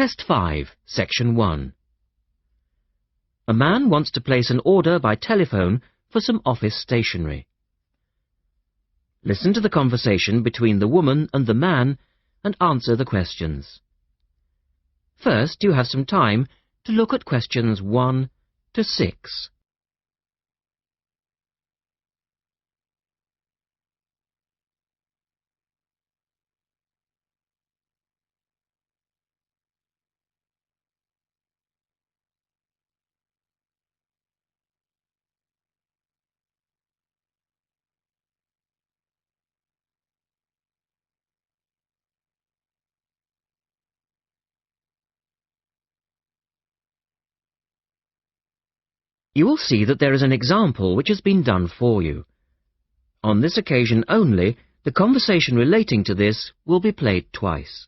Test 5, Section 1. A man wants to place an order by telephone for some office stationery. Listen to the conversation between the woman and the man and answer the questions. First, you have some time to look at questions 1 to 6. You will see that there is an example which has been done for you. On this occasion only, the conversation relating to this will be played twice.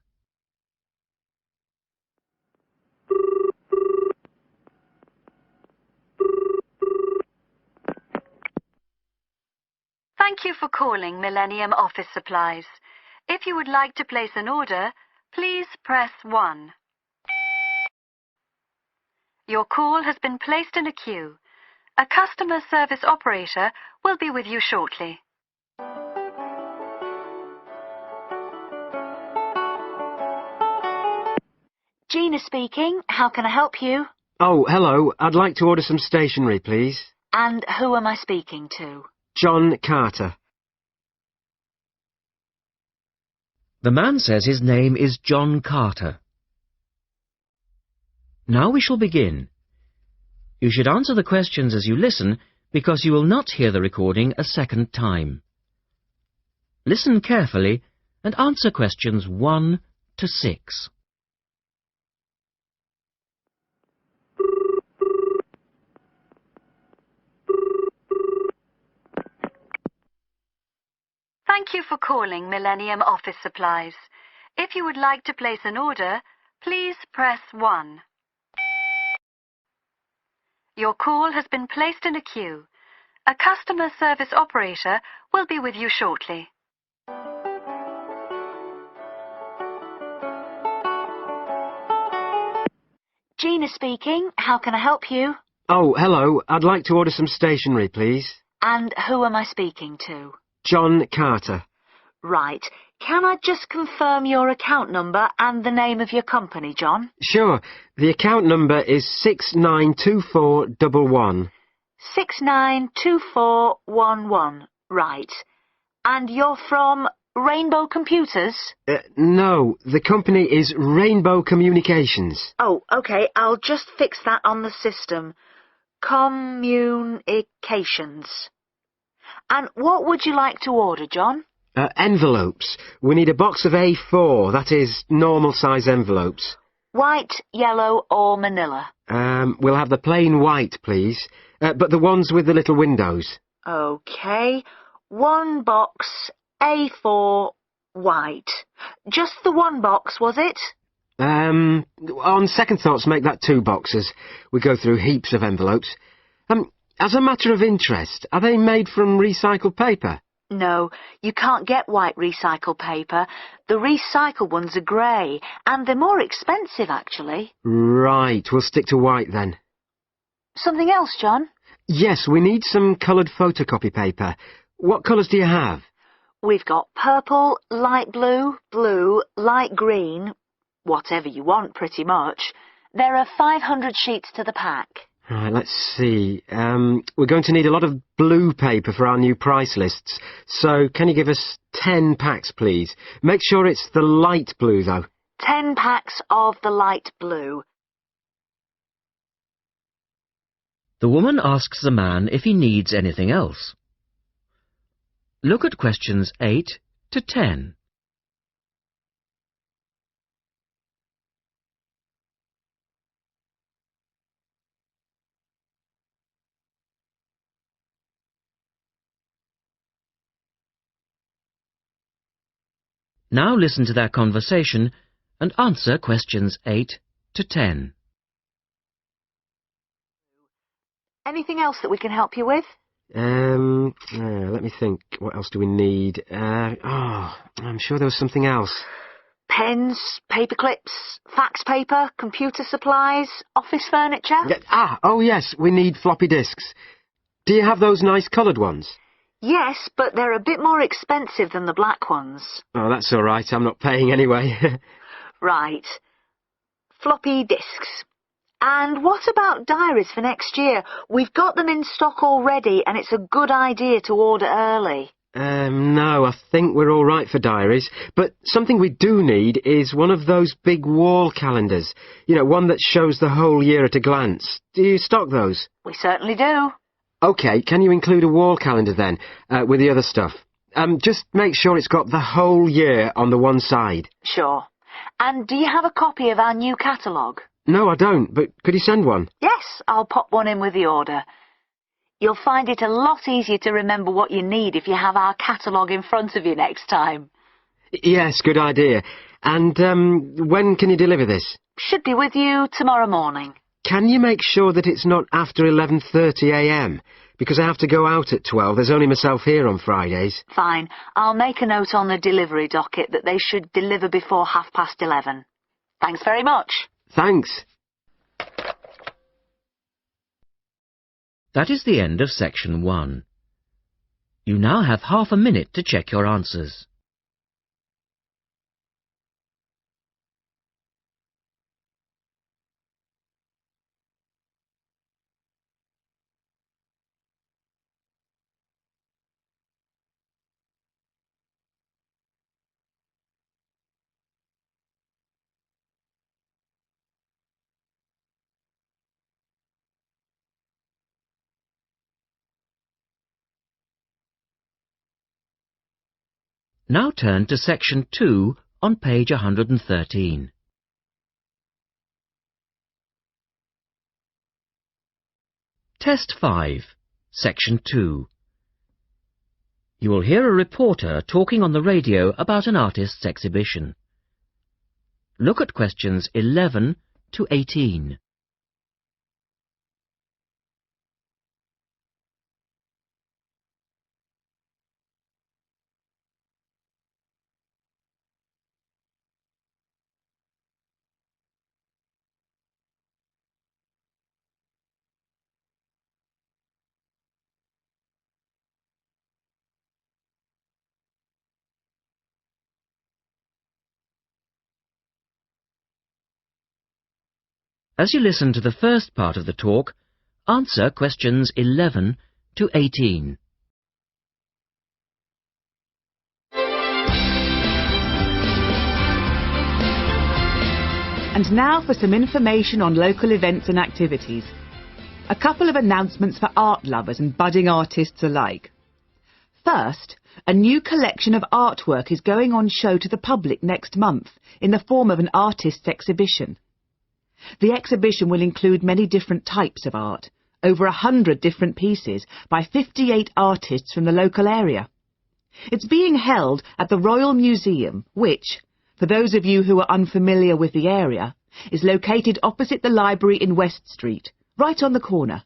Thank you for calling Millennium Office Supplies. If you would like to place an order, please press 1. Your call has been placed in a queue. A customer service operator will be with you shortly. Gina speaking. How can I help you? Oh, hello. I'd like to order some stationery, please. And who am I speaking to? John Carter. The man says his name is John Carter. Now we shall begin. You should answer the questions as you listen, because you will not hear the recording a second time. Listen carefully and answer questions 1 to 6. Thank you for calling Millennium Office Supplies. If you would like to place an order, please press 1. Your call has been placed in a queue. A customer service operator will be with you shortly. Gina speaking. How can I help you? Oh, hello. I'd like to order some stationery, please. And who am I speaking to? John Carter. Right. Can I just confirm your account number and the name of your company, John? Sure. The account number is 692411. 692411. Right. And you're from Rainbow Computers? No, the company is Rainbow Communications. Oh, OK. I'll just fix that on the system. Communications. And what would you like to order, John? Envelopes. We need a box of A4, that is, normal-size envelopes. White, yellow or manila? We'll have the plain white, please, but the ones with the little windows. OK. 1 box, A4, white. Just the 1 box, was it? On second thoughts, make that 2 boxes. We go through heaps of envelopes. As a matter of interest, are they made from recycled paper? No, you can't get white recycled paper. The recycled ones are grey, and they're more expensive, actually. Right, we'll stick to white then. Something else, John? Yes, we need some coloured photocopy paper. What colours do you have? We've got purple, light blue, blue, light green, whatever you want, pretty much. There are 500 sheets to the pack. Right, let's see. We're going to need a lot of blue paper for our new price lists, so can you give us 10 packs, please? Make sure it's the light blue, though. 10 packs of the light blue. The woman asks the man if he needs anything else. Look at questions 8 to 10. Now listen to their conversation and answer questions 8 to 10. Anything else that we can help you with? Let me think. What else do we need? I'm sure there was something else. Pens, paper clips, fax paper, computer supplies, office furniture. Oh yes, we need floppy disks. Do you have those nice coloured ones? Yes, but they're a bit more expensive than the black ones. Oh, that's all right. I'm not paying anyway. Right. Floppy disks. And what about diaries for next year? We've got them in stock already, and it's a good idea to order early. No, I think we're all right for diaries. But something we do need is one of those big wall calendars. You know, one that shows the whole year at a glance. Do you stock those? We certainly do. OK, can you include a wall calendar then, with the other stuff? Just make sure it's got the whole year on the one side. Sure. And do you have a copy of our new catalogue? No, I don't, but could you send one? Yes, I'll pop one in with the order. You'll find it a lot easier to remember what you need if you have our catalogue in front of you next time. Yes, good idea. And when can you deliver this? Should be with you tomorrow morning. Can you make sure that it's not after 11:30 a.m? Because I have to go out at 12. There's only myself here on Fridays. Fine. I'll make a note on the delivery docket that they should deliver before 11:30. Thanks very much. Thanks. That is the end of section 1. You now have half a minute to check your answers. Now turn to section 2 on page 113. Test 5, section 2. You will hear a reporter talking on the radio about an artist's exhibition. Look at questions 11 to 18. As you listen to the first part of the talk, answer questions 11 to 18. And now for some information on local events and activities. A couple of announcements for art lovers and budding artists alike. First, a new collection of artwork is going on show to the public next month in the form of an artist's exhibition. The exhibition will include many different types of art, over 100 different pieces by 58 artists from the local area. It's being held at the Royal Museum, which, for those of you who are unfamiliar with the area, is located opposite the library in West Street, right on the corner.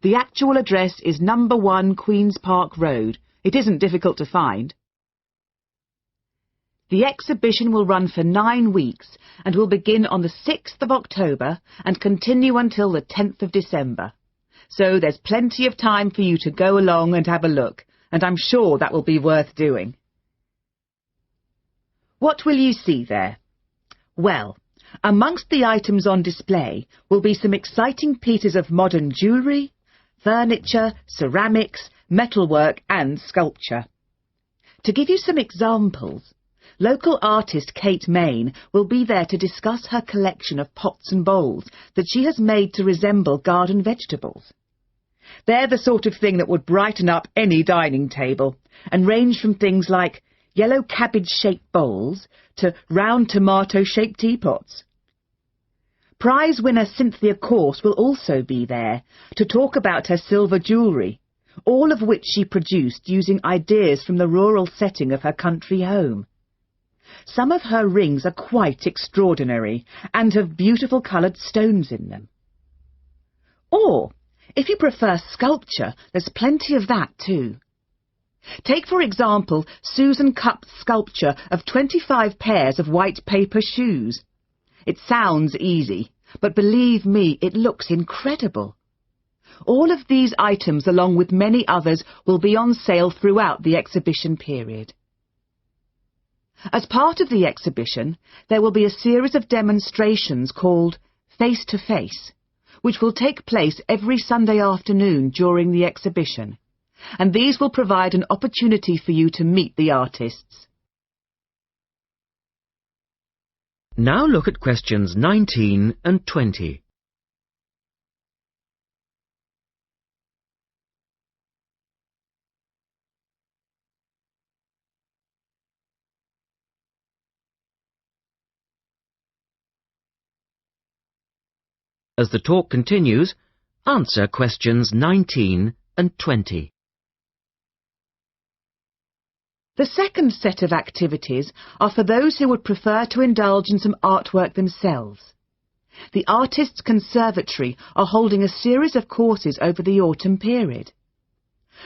The actual address is number 1 Queen's Park Road. It isn't difficult to find. The exhibition will run for 9 weeks and will begin on the 6th of October and continue until the 10th of December. So there's plenty of time for you to go along and have a look, and I'm sure that will be worth doing. What will you see there? Well, amongst the items on display will be some exciting pieces of modern jewellery, furniture, ceramics, metalwork and sculpture. To give you some examples, local artist Kate Main will be there to discuss her collection of pots and bowls that she has made to resemble garden vegetables. They're the sort of thing that would brighten up any dining table and range from things like yellow cabbage-shaped bowls to round tomato-shaped teapots. Prize winner Cynthia Corse will also be there to talk about her silver jewellery, all of which she produced using ideas from the rural setting of her country home. Some of her rings are quite extraordinary and have beautiful coloured stones in them. Or, if you prefer sculpture, there's plenty of that too. Take, for example, Susan Cupp's sculpture of 25 pairs of white paper shoes. It sounds easy, but believe me, it looks incredible. All of these items, along with many others, will be on sale throughout the exhibition period. As part of the exhibition, there will be a series of demonstrations called Face to Face, which will take place every Sunday afternoon during the exhibition, and these will provide an opportunity for you to meet the artists. Now look at questions 19 and 20. As the talk continues, answer questions 19 and 20. The second set of activities are for those who would prefer to indulge in some artwork themselves. The Artists' Conservatory are holding a series of courses over the autumn period.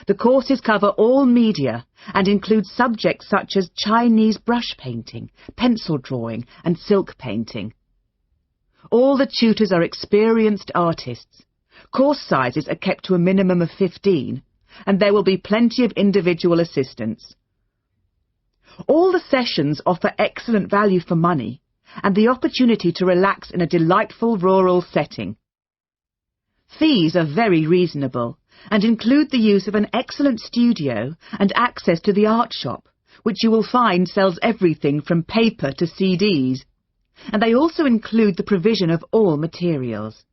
The courses cover all media and include subjects such as Chinese brush painting, pencil drawing and silk painting. All the tutors are experienced artists. Course sizes are kept to a minimum of 15, and there will be plenty of individual assistance. All the sessions offer excellent value for money and the opportunity to relax in a delightful rural setting. Fees are very reasonable and include the use of an excellent studio and access to the art shop, which you will find sells everything from paper to CDs. And they also include the provision of all materials.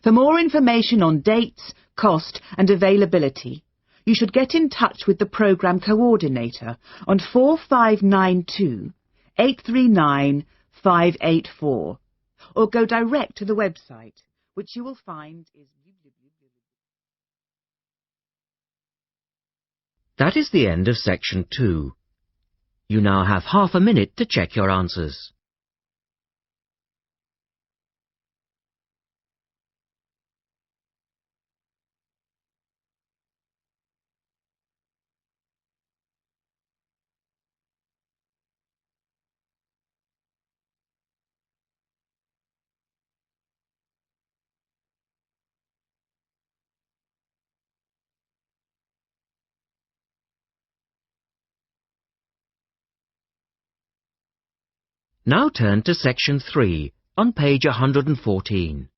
For more information on dates, cost and availability, you should get in touch with the programme coordinator on 4592 839 584 or go direct to the website, which you will find is... That is the end of section 2. You now have half a minute to check your answers. Now turn to section 3 on page 114.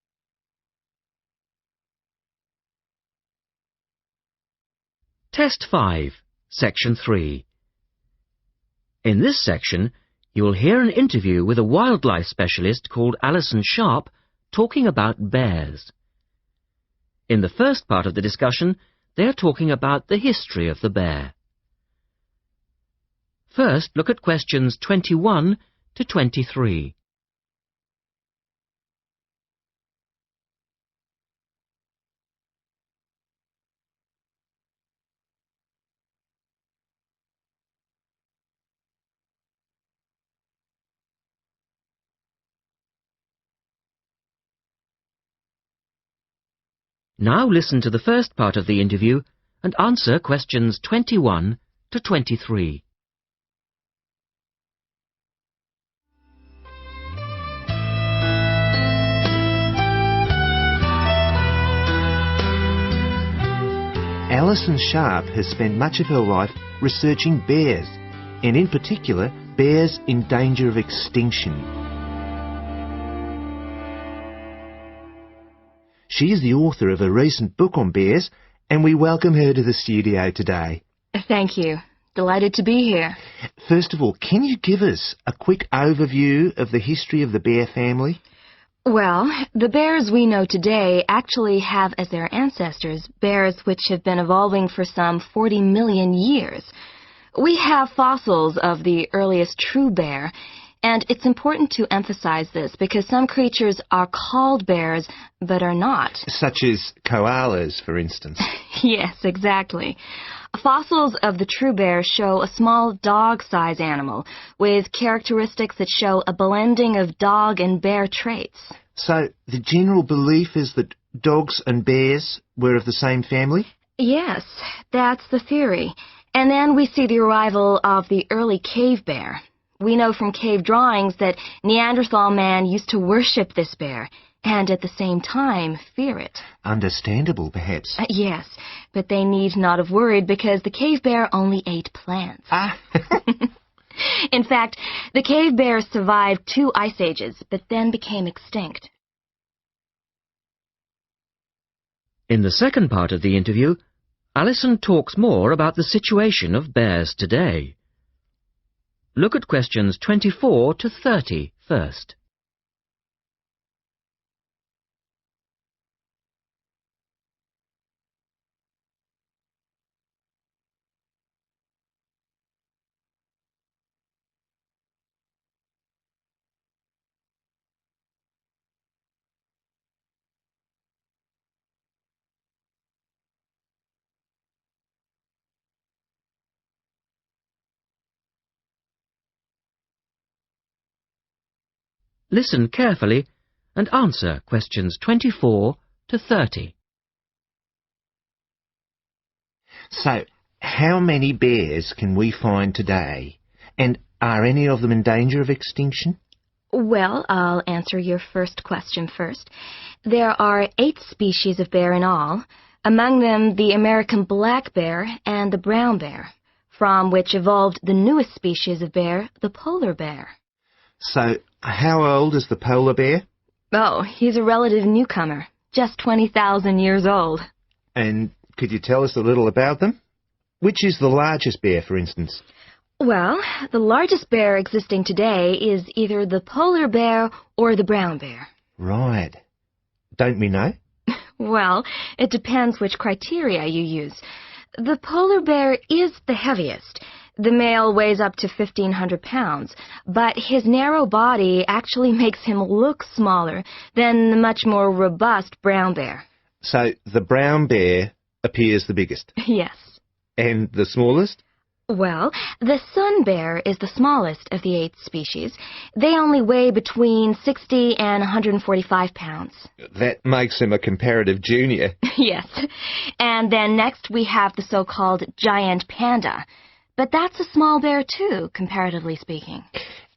Test 5, section 3. In this section, you will hear an interview with a wildlife specialist called Alison Sharp talking about bears. In the first part of the discussion, they are talking about the history of the bear. First, look at questions 21 to 23. Now listen to the first part of the interview and answer questions 21 to 23. Alison Sharp has spent much of her life researching bears, and in particular, bears in danger of extinction. She is the author of a recent book on bears, and we welcome her to the studio today. Thank you. Delighted to be here. First of all, can you give us a quick overview of the history of the bear family? Well, the bears we know today actually have as their ancestors bears which have been evolving for some 40 million years. We have fossils of the earliest true bear, and it's important to emphasize this because some creatures are called bears but are not. Such as koalas, for instance. Yes, exactly. Fossils of the true bear show a small dog-size animal with characteristics that show a blending of dog and bear traits. So the general belief is that dogs and bears were of the same family? Yes, that's the theory. And then we see the arrival of the early cave bear. We know from cave drawings that Neanderthal man used to worship this bear, and at the same time fear it. Understandable, perhaps. Yes, but they need not have worried because the cave bear only ate plants. Ah, In fact, the cave bear survived 2 ice ages, but then became extinct. In the second part of the interview, Alison talks more about the situation of bears today. Look at questions 24 to 30 first. Listen carefully and answer questions 24 to 30. so how many bears can we find today? And are any of them in danger of extinction? Well, I'll answer your first question first. There are 8 species of bear in all, among them the American black bear and the brown bear, from which evolved the newest species of bear, the polar bear. So how old is the polar bear? Oh, he's a relative newcomer, just 20,000 years old. And could you tell us a little about them? Which is the largest bear, for instance? Well, the largest bear existing today is either the polar bear or the brown bear. Right. Don't we know? Well, it depends which criteria you use. The polar bear is the heaviest. The male weighs up to 1,500 pounds, but his narrow body actually makes him look smaller than the much more robust brown bear. So the brown bear appears the biggest. Yes. And the smallest? Well, the sun bear is the smallest of the 8 species. They only weigh between 60 and 145 pounds. That makes him a comparative junior. Yes. And then next we have the so-called giant panda. But that's a small bear too, comparatively speaking.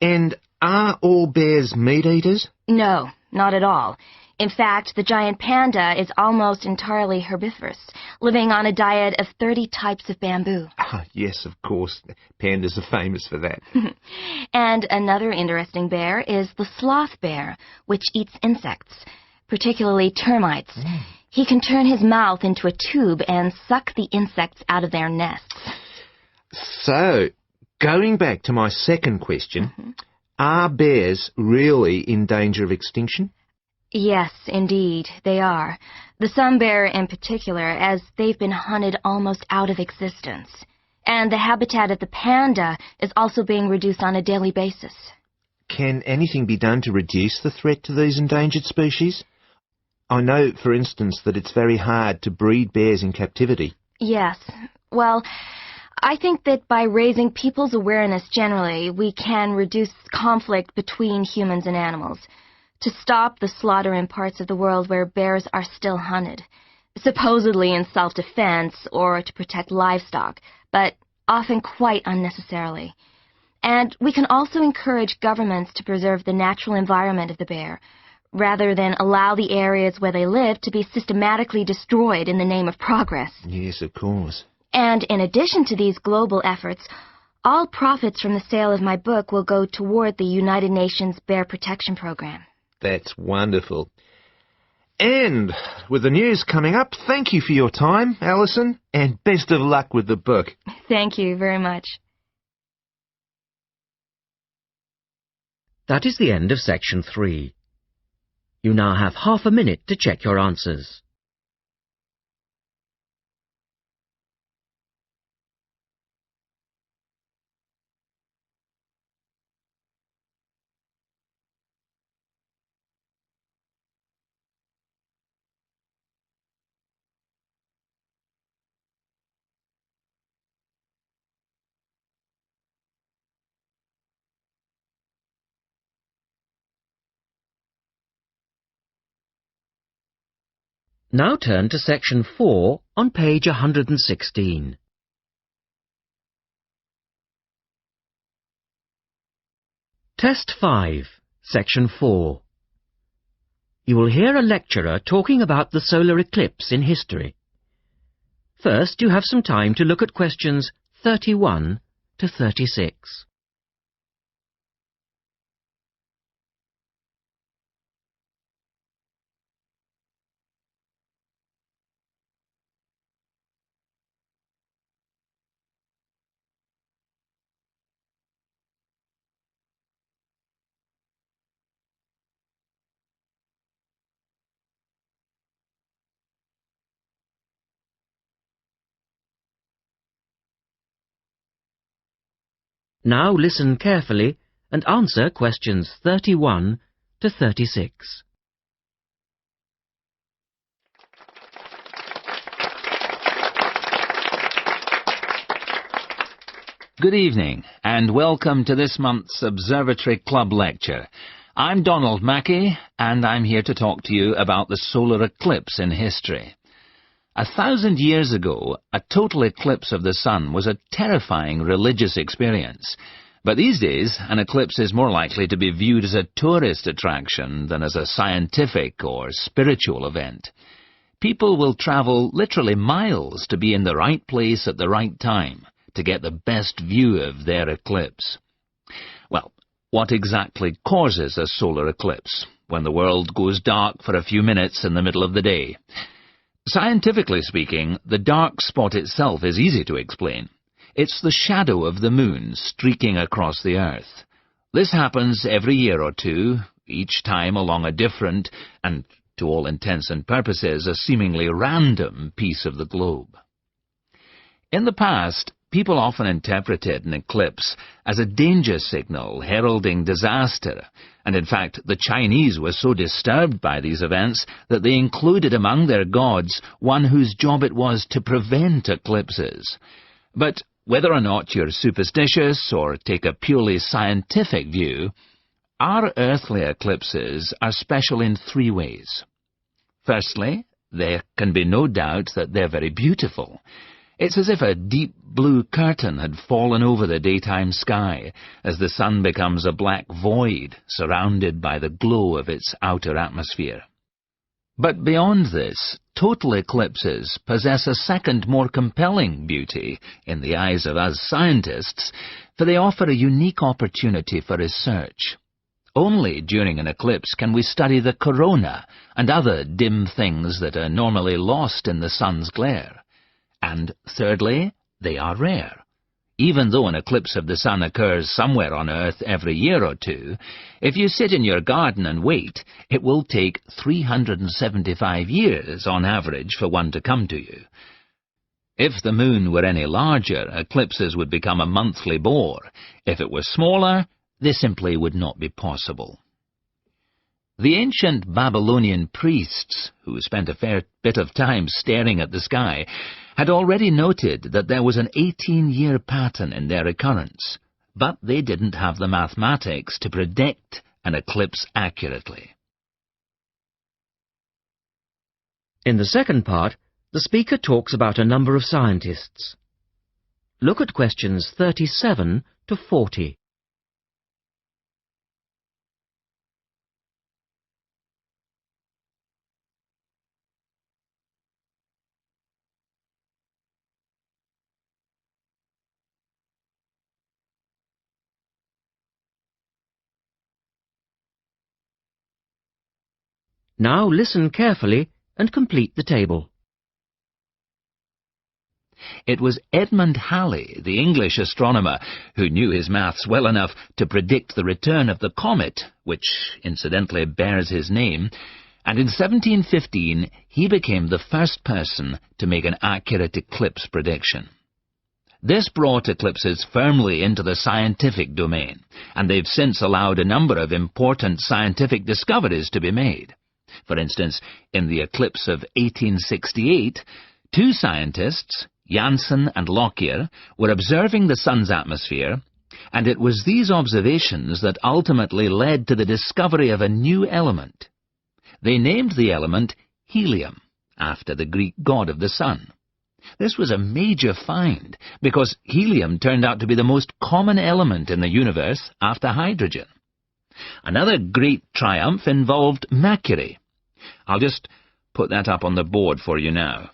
And are all bears meat eaters? No, not at all. In fact, the giant panda is almost entirely herbivorous, living on a diet of 30 types of bamboo. Ah, yes, of course. Pandas are famous for that. And another interesting bear is the sloth bear, which eats insects, particularly termites. He can turn his mouth into a tube and suck the insects out of their nests. So, going back to my second question, are bears really in danger of extinction? Yes, indeed, they are. The sun bear in particular, as they've been hunted almost out of existence. And the habitat of the panda is also being reduced on a daily basis. Can anything be done to reduce the threat to these endangered species? I know, for instance, that it's very hard to breed bears in captivity. Yes. Well, I think that by raising people's awareness generally, we can reduce conflict between humans and animals, to stop the slaughter in parts of the world where bears are still hunted, supposedly in self-defense or to protect livestock, but often quite unnecessarily. And we can also encourage governments to preserve the natural environment of the bear, rather than allow the areas where they live to be systematically destroyed in the name of progress. Yes, of course. And in addition to these global efforts, all profits from the sale of my book will go toward the United Nations Bear Protection Program. That's wonderful. And with the news coming up, thank you for your time, Alison, and best of luck with the book. Thank you very much. That is the end of section 3. You now have half a minute to check your answers. Now turn to section 4 on page 116. Test 5, section 4. You will hear a lecturer talking about the solar eclipse in history. First, you have some time to look at questions 31 to 36. Now listen carefully and answer questions 31 to 36. Good evening, and welcome to this month's Observatory Club lecture. I'm Donald Mackey, and I'm here to talk to you about the solar eclipse in history. 1,000 years ago, a total eclipse of the sun was a terrifying religious experience. But these days, an eclipse is more likely to be viewed as a tourist attraction than as a scientific or spiritual event. People will travel literally miles to be in the right place at the right time to get the best view of their eclipse. Well, what exactly causes a solar eclipse when the world goes dark for a few minutes in the middle of the day? Scientifically speaking, the dark spot itself is easy to explain. It's the shadow of the moon streaking across the Earth. This happens every year or two, each time along a different, and to all intents and purposes, a seemingly random piece of the globe. In the past, people often interpreted an eclipse as a danger signal heralding disaster, and in fact the Chinese were so disturbed by these events that they included among their gods one whose job it was to prevent eclipses. But whether or not you're superstitious or take a purely scientific view, our earthly eclipses are special in 3 ways. Firstly, there can be no doubt that they're very beautiful. It's as if a deep blue curtain had fallen over the daytime sky as the sun becomes a black void surrounded by the glow of its outer atmosphere. But beyond this, total eclipses possess a second, more compelling beauty in the eyes of us scientists, for they offer a unique opportunity for research. Only during an eclipse can we study the corona and other dim things that are normally lost in the sun's glare. And thirdly, they are rare. Even though an eclipse of the sun occurs somewhere on Earth every year or two, if you sit in your garden and wait, it will take 375 years on average for one to come to you. If the moon were any larger, eclipses would become a monthly bore. If it were smaller, they simply would not be possible. The ancient Babylonian priests, who spent a fair bit of time staring at the sky, had already noted that there was an 18-year pattern in their occurrence, but they didn't have the mathematics to predict an eclipse accurately. In the second part, the speaker talks about a number of scientists. Look at questions 37 to 40. Now listen carefully and complete the table. It was Edmund Halley, the English astronomer, who knew his maths well enough to predict the return of the comet, which incidentally bears his name, and in 1715 he became the first person to make an accurate eclipse prediction. This brought eclipses firmly into the scientific domain, and they've since allowed a number of important scientific discoveries to be made. For instance, in the eclipse of 1868, 2 scientists, Janssen and Lockyer, were observing the sun's atmosphere, and it was these observations that ultimately led to the discovery of a new element. They named the element helium, after the Greek god of the sun. This was a major find, because helium turned out to be the most common element in the universe after hydrogen. Another great triumph involved Mercury. I'll just put that up on the board for you now.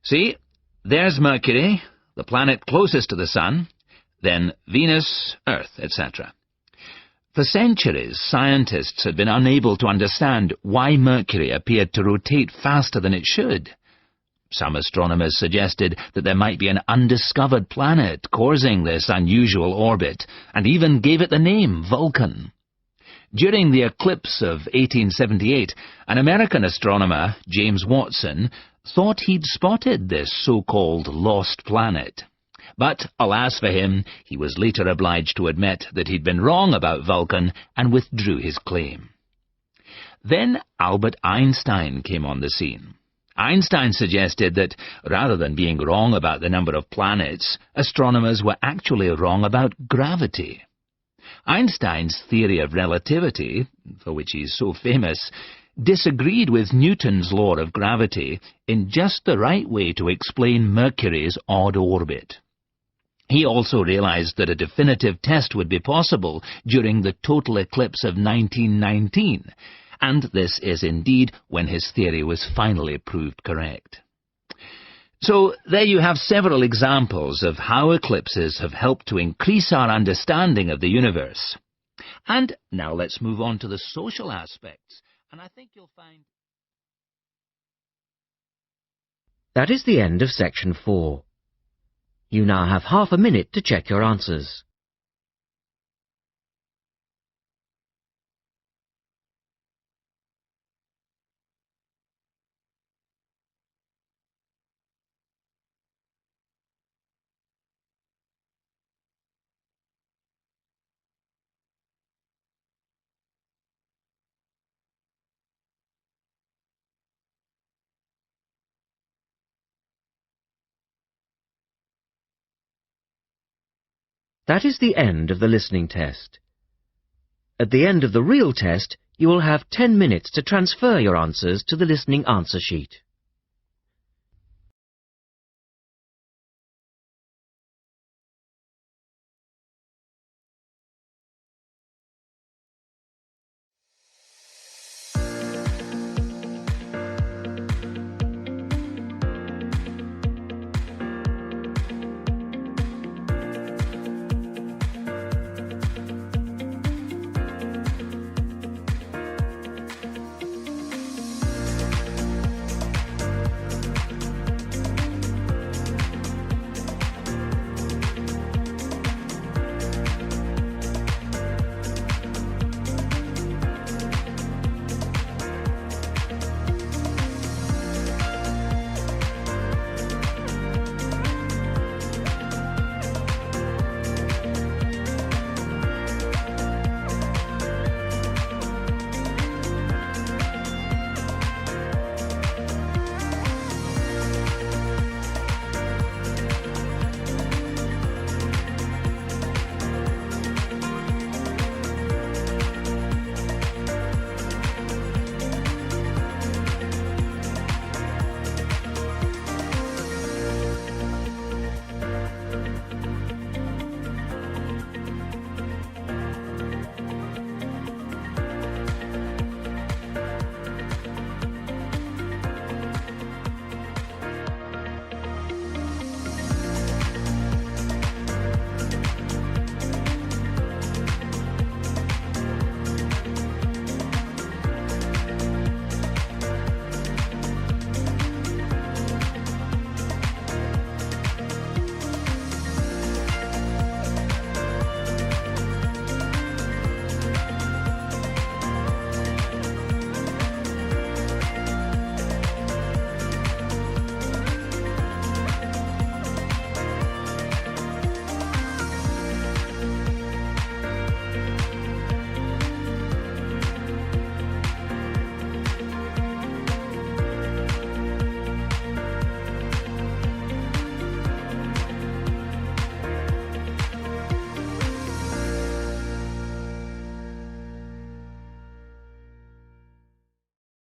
See, there's Mercury, the planet closest to the sun, then Venus, Earth, etc. For centuries, scientists had been unable to understand why Mercury appeared to rotate faster than it should. Some astronomers suggested that there might be an undiscovered planet causing this unusual orbit, and even gave it the name Vulcan. During the eclipse of 1878, an American astronomer, James Watson, thought he'd spotted this so-called lost planet. But, alas for him, he was later obliged to admit that he'd been wrong about Vulcan and withdrew his claim. Then Albert Einstein came on the scene. Einstein suggested that, rather than being wrong about the number of planets, astronomers were actually wrong about gravity. Einstein's theory of relativity, for which he's so famous, disagreed with Newton's law of gravity in just the right way to explain Mercury's odd orbit. He also realized that a definitive test would be possible during the total eclipse of 1919, and this is indeed when his theory was finally proved correct. So there you have several examples of how eclipses have helped to increase our understanding of the universe. And now let's move on to the social aspects, and I think you'll find... That is the end of section 4. You now have half a minute to check your answers. That is the end of the listening test. At the end of the real test, you will have 10 minutes to transfer your answers to the listening answer sheet.